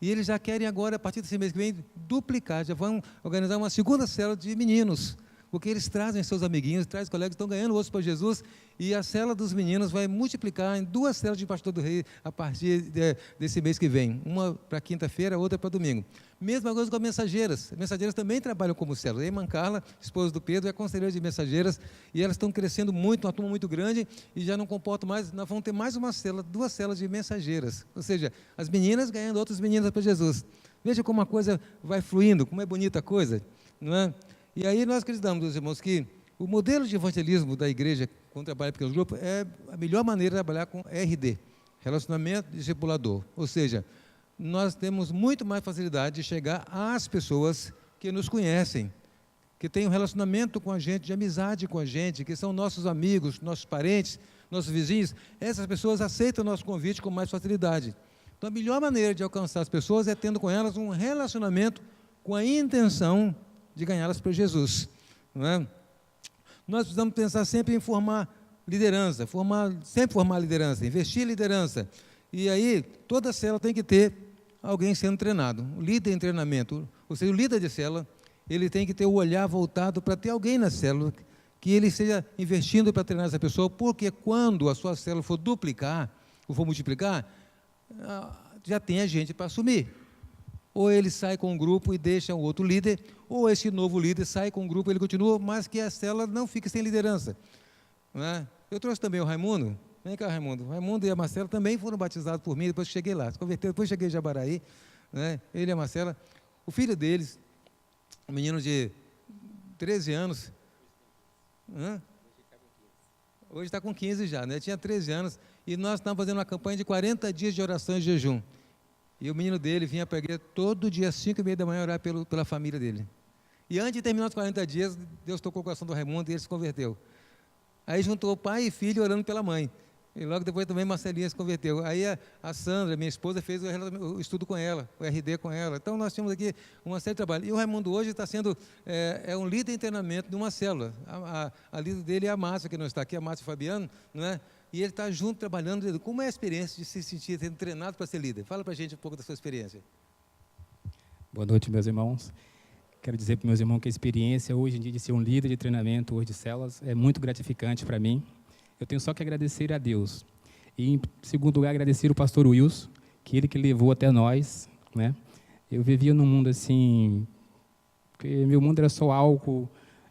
E eles já querem agora, a partir desse mês que vem, duplicar, já vão organizar uma segunda célula de meninos, porque eles trazem seus amiguinhos, trazem colegas, estão ganhando outros para Jesus, e a célula dos meninos vai multiplicar em 2 células de pastor do rei a partir desse mês que vem, uma para quinta-feira, outra para domingo. Mesma coisa com as mensageiras. As mensageiras também trabalham como células. A irmã Carla, esposa do Pedro, é conselheira de mensageiras, e elas estão crescendo muito, uma turma muito grande, e já não comportam mais, nós vamos ter mais uma célula, 2 células de mensageiras, ou seja, as meninas ganhando outras meninas para Jesus. Veja como a coisa vai fluindo, como é bonita a coisa, não é? E aí nós acreditamos, meus irmãos, que o modelo de evangelismo da igreja, quando trabalha com pequenos grupos, é a melhor maneira de trabalhar com RD, relacionamento discipulador. Ou seja, nós temos muito mais facilidade de chegar às pessoas que nos conhecem, que têm um relacionamento com a gente, de amizade com a gente, que são nossos amigos, nossos parentes. nossos vizinhos, essas pessoas aceitam o nosso convite com mais facilidade. Então, a melhor maneira de alcançar as pessoas é tendo com elas um relacionamento com a intenção de ganhá-las para Jesus. Não é? Nós precisamos pensar sempre em formar liderança, sempre formar liderança, investir em liderança. E aí, toda célula tem que ter alguém sendo treinado, um líder em treinamento. Ou seja, o líder de célula, ele tem que ter o olhar voltado para ter alguém na célula, que ele esteja investindo para treinar essa pessoa, porque quando a sua célula for duplicar, ou for multiplicar, já tem a gente para assumir. Ou ele sai com um grupo e deixa o outro líder, ou esse novo líder sai com um grupo, ele continua, mas que a célula não fique sem liderança. Não é? Eu trouxe também o Raimundo. Vem cá, Raimundo. O Raimundo e a Marcela também foram batizados por mim, depois que cheguei lá. Se converteram, depois cheguei em Jabaraí, né? Ele e a Marcela. O filho deles, um menino de 13 anos, hoje está com 15 já, né? Tinha 13 anos, e nós estávamos fazendo uma campanha de 40 dias de oração e jejum. E o menino dele vinha para a igreja todo dia, às 5h30 da manhã, orar pela família dele. E antes de terminar os 40 dias, Deus tocou o coração do Raimundo e ele se converteu. Aí juntou pai e filho orando pela mãe. E logo depois também Marcelinha se converteu. Aí a Sandra, minha esposa, fez o estudo com ela, o RD com ela. Então nós temos aqui uma série de trabalho. E o Raimundo hoje está sendo um líder em treinamento de uma célula. A líder dele é a Márcia, que não está aqui, a Márcia Fabiano, não é? E ele está junto trabalhando. Como é a experiência de se sentir sendo treinado para ser líder? Fala para a gente um pouco da sua experiência. Boa noite, meus irmãos. Quero dizer para meus irmãos que a experiência hoje em dia de ser um líder de treinamento hoje de células é muito gratificante para mim. Eu tenho só que agradecer a Deus. E, em segundo lugar, agradecer o pastor Wilson, que ele que levou até nós, né? Eu vivia num mundo assim, que meu mundo era só álcool,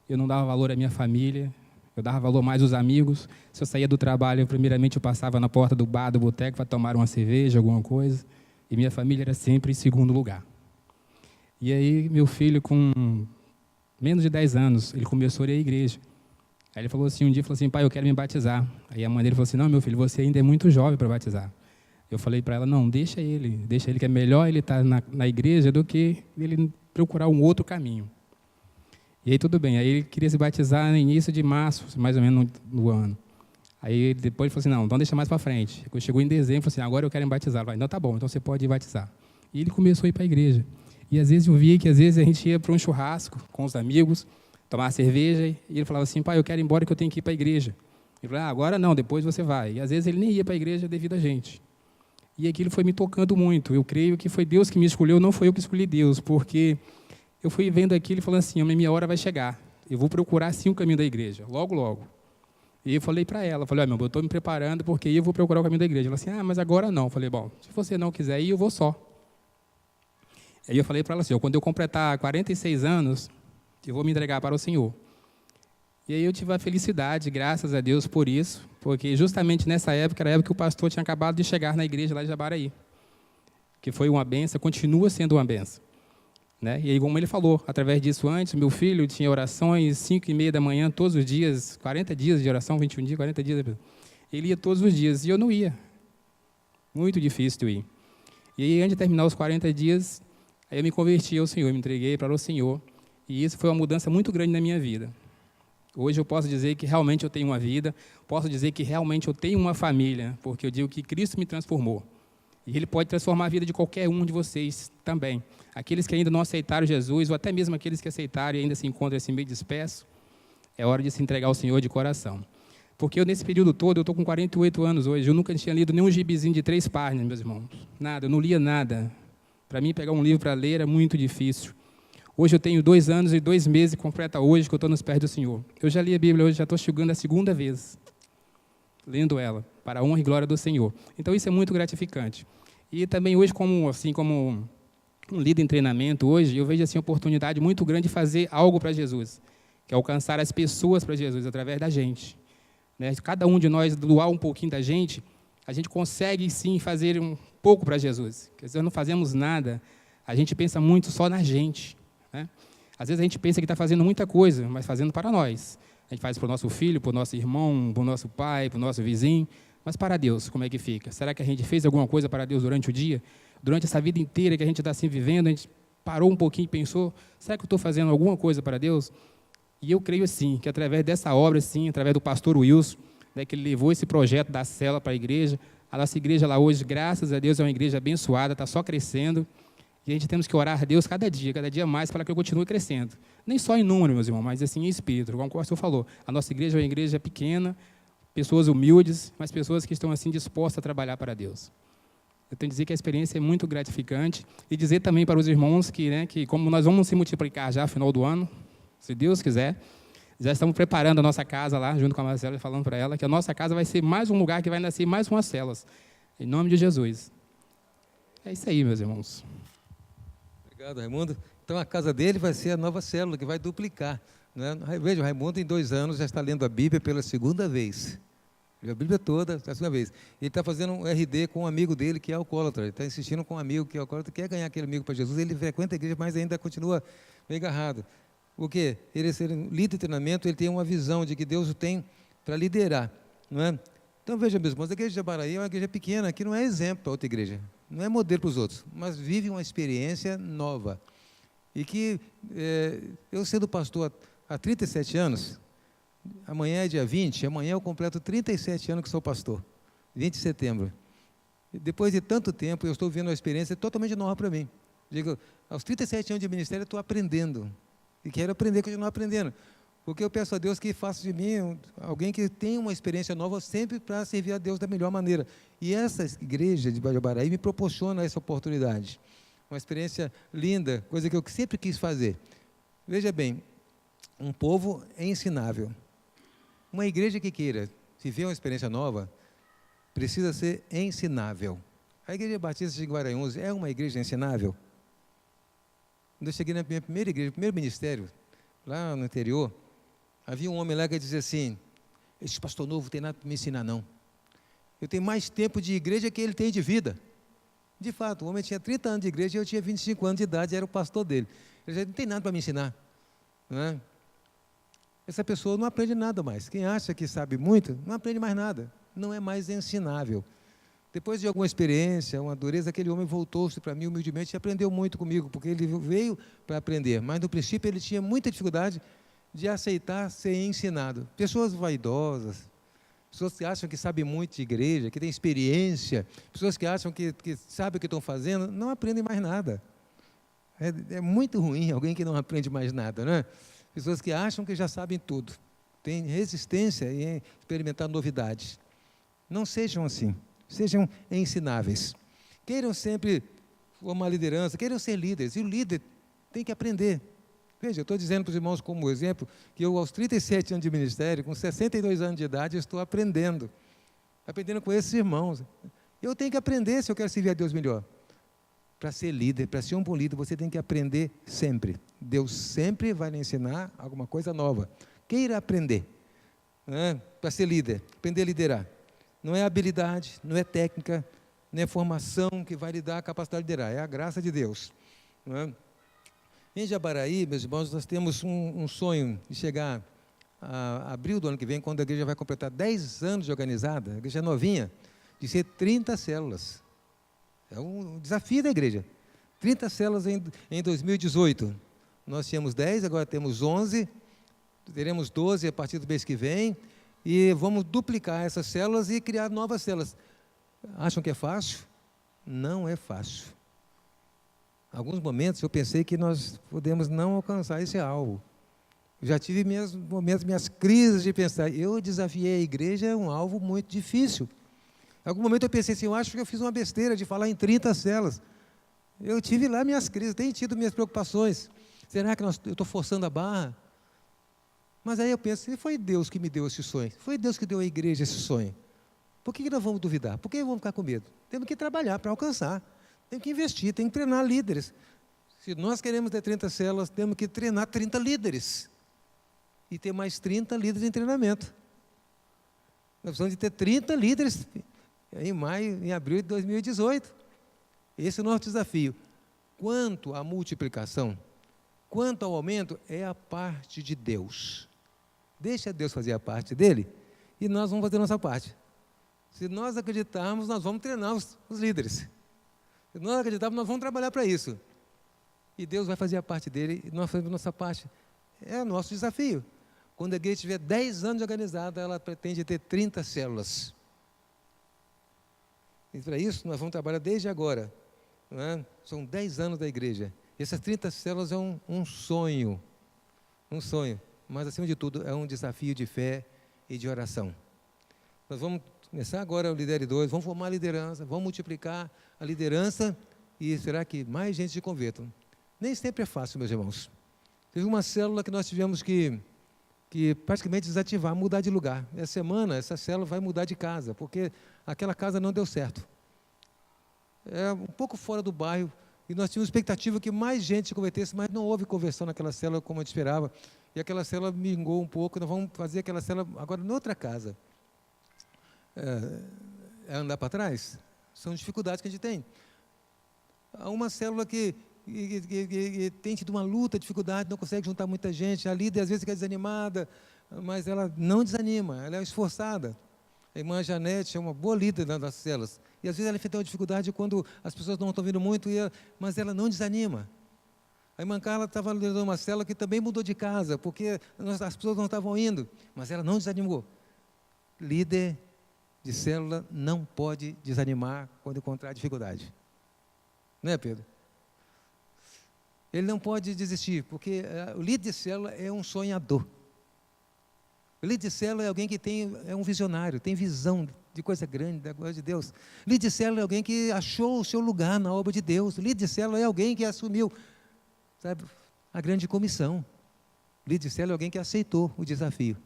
eu não dava valor à minha família, eu dava valor mais aos amigos. Se eu saía do trabalho, primeiramente eu passava na porta do bar, do boteco, para tomar uma cerveja, alguma coisa, e minha família era sempre em segundo lugar. E aí, meu filho, com menos de 10 anos, ele começou a ir à igreja. Aí ele falou assim, um dia, falou assim, pai, eu quero me batizar. Aí a mãe dele falou assim, não, meu filho, você ainda é muito jovem para batizar. Eu falei para ela, não, deixa ele, que é melhor ele estar na igreja do que ele procurar um outro caminho. E aí tudo bem, aí ele queria se batizar no início de março, mais ou menos no ano. Aí depois ele falou assim, não, então deixa mais para frente. Quando chegou em dezembro, falou assim, agora eu quero me batizar. Eu falei, não, tá bom, então você pode ir batizar. E ele começou a ir para a igreja. E às vezes eu via que às vezes a gente ia para um churrasco com os amigos, tomar cerveja, e ele falava assim, pai, eu quero ir embora que eu tenho que ir para a igreja. Ele falou, agora não, depois você vai. E às vezes ele nem ia para a igreja devido a gente. E aquilo foi me tocando muito. Eu creio que foi Deus que me escolheu, não foi eu que escolhi Deus, porque eu fui vendo aquilo e falando assim, a minha hora vai chegar. Eu vou procurar sim o caminho da igreja, logo, logo. E eu falei para ela, falei, meu, eu estou me preparando porque eu vou procurar o caminho da igreja. Ela falou assim, mas agora não. Eu falei, bom, se você não quiser ir, eu vou só. Aí eu falei para ela assim, quando eu completar 46 anos, eu vou me entregar para o Senhor. E aí eu tive a felicidade, graças a Deus por isso, porque justamente nessa época, era a época que o pastor tinha acabado de chegar na igreja lá de Jabaraí, que foi uma benção, continua sendo uma benção. Né? E aí, como ele falou, através disso antes, meu filho tinha orações 5h30 da manhã, todos os dias, 40 dias de oração, 21 dias, 40 dias. Ele ia todos os dias, e eu não ia. Muito difícil ir. E aí, antes de terminar os 40 dias, aí eu me converti ao Senhor, me entreguei para o Senhor. E isso foi uma mudança muito grande na minha vida. Hoje eu posso dizer que realmente eu tenho uma vida, posso dizer que realmente eu tenho uma família, porque eu digo que Cristo me transformou. E Ele pode transformar a vida de qualquer um de vocês também. Aqueles que ainda não aceitaram Jesus, ou até mesmo aqueles que aceitaram e ainda se encontram assim meio dispersos, é hora de se entregar ao Senhor de coração. Porque eu, nesse período todo, eu estou com 48 anos hoje, eu nunca tinha lido nenhum gibizinho de 3 páginas, meus irmãos. Nada, eu não lia nada. Para mim, pegar um livro para ler era muito difícil. Hoje eu tenho 2 anos e 2 meses, completa hoje, que eu estou nos pés do Senhor. Eu já li a Bíblia hoje, já estou chegando a 2ª vez, lendo ela, para a honra e glória do Senhor. Então, isso é muito gratificante. E também hoje, como um líder em treinamento, hoje, eu vejo assim, uma oportunidade muito grande de fazer algo para Jesus, que é alcançar as pessoas para Jesus, através da gente. Né? Cada um de nós doar um pouquinho da gente, a gente consegue, sim, fazer um pouco para Jesus. Quer dizer, não fazemos nada, a gente pensa muito só na gente. Né? Às vezes a gente pensa que está fazendo muita coisa, mas fazendo para nós. A gente faz para o nosso filho, para o nosso irmão, para o nosso pai, para o nosso vizinho, mas para Deus, como é que fica? Será que a gente fez alguma coisa para Deus durante o dia? Durante essa vida inteira que a gente está assim vivendo, a gente parou um pouquinho e pensou, será que eu estou fazendo alguma coisa para Deus? E eu creio, sim, que através dessa obra, sim, através do pastor Wilson, né, que ele levou esse projeto da célula para a igreja. A nossa igreja lá hoje, graças a Deus, é uma igreja abençoada, está só crescendo. E a gente temos que orar a Deus cada dia mais, para que eu continue crescendo. Nem só em número, meus irmãos, mas assim em espírito, como o pastor falou. A nossa igreja é uma igreja pequena, pessoas humildes, mas pessoas que estão assim dispostas a trabalhar para Deus. Eu tenho que dizer que a experiência é muito gratificante. E dizer também para os irmãos que, né, que como nós vamos se multiplicar já no final do ano, se Deus quiser, já estamos preparando a nossa casa lá, junto com a Marcela, falando para ela que a nossa casa vai ser mais um lugar que vai nascer mais umas células. Em nome de Jesus. É isso aí, meus irmãos. Obrigado, Raimundo. Então, a casa dele vai ser a nova célula, que vai duplicar, né? Veja, o Raimundo, em 2 anos, já está lendo a Bíblia pela segunda vez. A Bíblia toda, pela segunda vez. Ele está fazendo um RD com um amigo dele, que é alcoólatra. Ele está insistindo com um amigo que é alcoólatra, quer ganhar aquele amigo para Jesus. Ele frequenta a igreja, mas ainda continua meio agarrado. O quê? Ele ser líder de treinamento, ele tem uma visão de que Deus o tem para liderar, não é? Então, veja, meus irmãos, a igreja de Jabaraí é uma igreja pequena, que não é exemplo para outra igreja, não é modelo para os outros, mas vive uma experiência nova. E que, eu sendo pastor há 37 anos, amanhã é dia 20, amanhã eu completo 37 anos que sou pastor, 20 de setembro. E depois de tanto tempo, eu estou vivendo uma experiência totalmente nova para mim. Digo, aos 37 anos de ministério, eu estou aprendendo, e quero aprender, continuar aprendendo. Porque eu peço a Deus que faça de mim alguém que tenha uma experiência nova sempre para servir a Deus da melhor maneira. E essa igreja de Jabaraí me proporciona essa oportunidade. Uma experiência linda, coisa que eu sempre quis fazer. Veja bem, um povo é ensinável. Uma igreja que queira viver uma experiência nova, precisa ser ensinável. A Igreja Batista de Guaranhuns é uma igreja ensinável? Quando eu cheguei na minha primeira igreja, primeiro ministério, lá no interior, havia um homem lá que dizia assim: esse pastor novo não tem nada para me ensinar, não. Eu tenho mais tempo de igreja que ele tem de vida. De fato, o homem tinha 30 anos de igreja e eu tinha 25 anos de idade, era o pastor dele. Ele dizia: não tem nada para me ensinar. Não é? Essa pessoa não aprende nada mais. Quem acha que sabe muito, não aprende mais nada. Não é mais ensinável. Depois de alguma experiência, uma dureza, aquele homem voltou-se para mim humildemente e aprendeu muito comigo, porque ele veio para aprender. Mas, no princípio, ele tinha muita dificuldade de aceitar ser ensinado. Pessoas vaidosas, pessoas que acham que sabem muito de igreja, que têm experiência, pessoas que acham que sabem o que estão fazendo, não aprendem mais nada. É muito ruim alguém que não aprende mais nada, não é? Pessoas que acham que já sabem tudo, têm resistência em experimentar novidades. Não sejam assim, sejam ensináveis. Queiram sempre uma liderança, queiram ser líderes, e o líder tem que aprender. Veja, eu estou dizendo para os irmãos como exemplo, que eu aos 37 anos de ministério, com 62 anos de idade, estou aprendendo com esses irmãos. Eu tenho que aprender se eu quero servir a Deus melhor. Para ser líder, para ser um bom líder, você tem que aprender sempre. Deus sempre vai lhe ensinar alguma coisa nova. Queira aprender, né? Para ser líder, aprender a liderar. Não é habilidade, não é técnica, não é formação que vai lhe dar a capacidade de liderar, é a graça de Deus. Não é? Em Jabaraí, meus irmãos, nós temos um sonho de chegar a abril do ano que vem, quando a igreja vai completar 10 anos de organizada, a igreja é novinha, de ser 30 células. É um desafio da igreja. 30 células em 2018. Nós tínhamos 10, agora temos 11, teremos 12 a partir do mês que vem, e vamos duplicar essas células e criar novas células. Acham que é fácil? Não é fácil. Em alguns momentos eu pensei que nós podemos não alcançar esse alvo. Eu já tive meus momentos, minhas crises de pensar, eu desafiei a igreja, é um alvo muito difícil. Em algum momento eu pensei assim, eu acho que eu fiz uma besteira de falar em 30 células. Eu tive lá minhas crises, tenho tido minhas preocupações. Será que eu estou forçando a barra? Mas aí eu penso, foi Deus que me deu esse sonho, foi Deus que deu à igreja esse sonho. Por que nós vamos duvidar? Por que vamos ficar com medo? Temos que trabalhar para alcançar, temos que investir, temos que treinar líderes. Se nós queremos ter 30 células, temos que treinar 30 líderes. E ter mais 30 líderes em treinamento. Nós precisamos de ter 30 líderes em abril de 2018. Esse é o nosso desafio. Quanto à multiplicação, quanto ao aumento, é a parte de Deus. Deixa Deus fazer a parte dele e nós vamos fazer a nossa parte. Se nós acreditarmos, nós vamos treinar os líderes. Se nós acreditarmos, nós vamos trabalhar para isso. E Deus vai fazer a parte dele e nós fazemos a nossa parte. É o nosso desafio. Quando a igreja tiver 10 anos organizada, ela pretende ter 30 células. E para isso, nós vamos trabalhar desde agora. Não é? São 10 anos da igreja. E essas 30 células é um sonho. Um sonho. Mas, acima de tudo, é um desafio de fé e de oração. Nós vamos começar agora o Lidere 2, vamos formar a liderança, vamos multiplicar a liderança e será que mais gente se converta. Nem sempre é fácil, meus irmãos. Teve uma célula que nós tivemos que praticamente desativar, mudar de lugar. Essa semana, essa célula vai mudar de casa, porque aquela casa não deu certo. É um pouco fora do bairro, e nós tínhamos expectativa que mais gente se convertesse, mas não houve conversão naquela célula como a gente esperava, e aquela célula mingou um pouco, nós vamos fazer aquela célula agora em outra casa. É andar para trás? São dificuldades que a gente tem. Há uma célula que tem tido uma luta, dificuldade, não consegue juntar muita gente, a líder às vezes fica desanimada, mas ela não desanima, ela é esforçada. A irmã Janete é uma boa líder das células, e às vezes ela enfrenta uma dificuldade quando as pessoas não estão vindo muito, mas ela não desanima. A irmã Carla estava liderando uma célula que também mudou de casa, porque as pessoas não estavam indo, mas ela não desanimou. Líder de célula não pode desanimar quando encontrar dificuldade. Não é, Pedro? Ele não pode desistir, porque o líder de célula é um sonhador. O líder de célula é alguém que é um visionário, tem visão de coisa grande, da glória de Deus. O líder de célula é alguém que achou o seu lugar na obra de Deus. O líder de célula é alguém que assumiu, sabe, a grande comissão. O líder de célula é alguém que aceitou o desafio.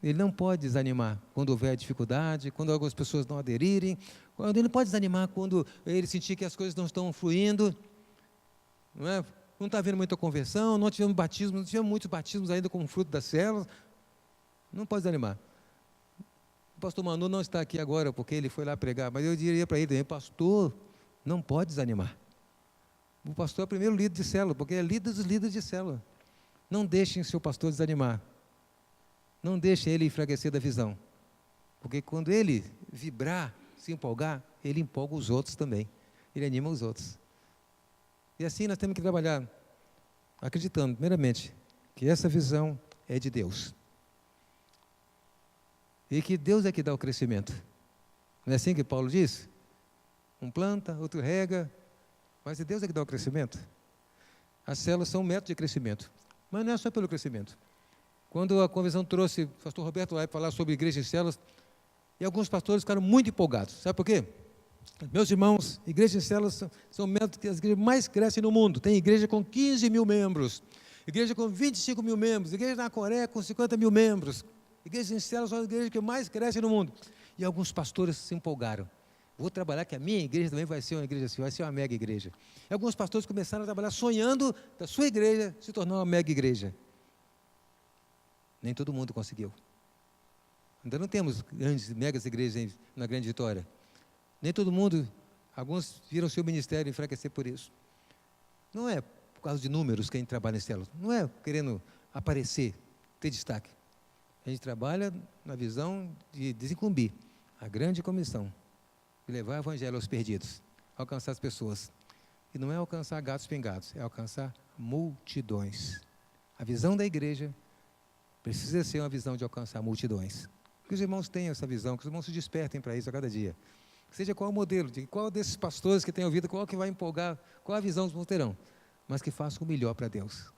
Ele não pode desanimar quando houver dificuldade, quando algumas pessoas não aderirem. Ele não pode desanimar quando ele sentir que as coisas não estão fluindo. Não está havendo muita conversão, não tivemos batismo, não tivemos muitos batismos ainda como fruto das células. Não pode desanimar. O pastor Manu não está aqui agora porque ele foi lá pregar, mas eu diria para ele também, pastor, não pode desanimar. O pastor é o primeiro líder de célula, porque é líder dos líderes de célula. Não deixem seu pastor desanimar. Não deixem ele enfraquecer da visão. Porque quando ele vibrar, se empolgar, ele empolga os outros também. Ele anima os outros. E assim nós temos que trabalhar, acreditando, primeiramente, que essa visão é de Deus. E que Deus é que dá o crescimento. Não é assim que Paulo diz? Um planta, outro rega, mas é Deus é que dá o crescimento. As células são um método de crescimento. Mas não é só pelo crescimento. Quando a convenção trouxe o pastor Roberto lá para falar sobre igreja e células, e alguns pastores ficaram muito empolgados. Sabe por quê? Meus irmãos, igrejas e células são métodos que as igrejas mais crescem no mundo. Tem igreja com 15 mil membros, igreja com 25 mil membros, igreja na Coreia com 50 mil membros. Igrejas em células são as igrejas que mais crescem no mundo. E alguns pastores se empolgaram. Vou trabalhar que a minha igreja também vai ser uma igreja assim, vai ser uma mega igreja. E alguns pastores começaram a trabalhar sonhando da sua igreja se tornar uma mega igreja. Nem todo mundo conseguiu. Ainda não temos grandes, megas igrejas na Grande Vitória. Nem todo mundo, alguns viram seu ministério enfraquecer por isso. Não é por causa de números que a gente trabalha em células. Não é querendo aparecer, ter destaque. A gente trabalha na visão de desincumbir a grande comissão, de levar o evangelho aos perdidos, alcançar as pessoas. E não é alcançar gatos pingados, é alcançar multidões. A visão da igreja precisa ser uma visão de alcançar multidões. Que os irmãos tenham essa visão, que os irmãos se despertem para isso a cada dia. Seja qual o modelo, de qual desses pastores que têm ouvido, qual que vai empolgar, qual a visão os irmãos terão, mas que façam o melhor para Deus.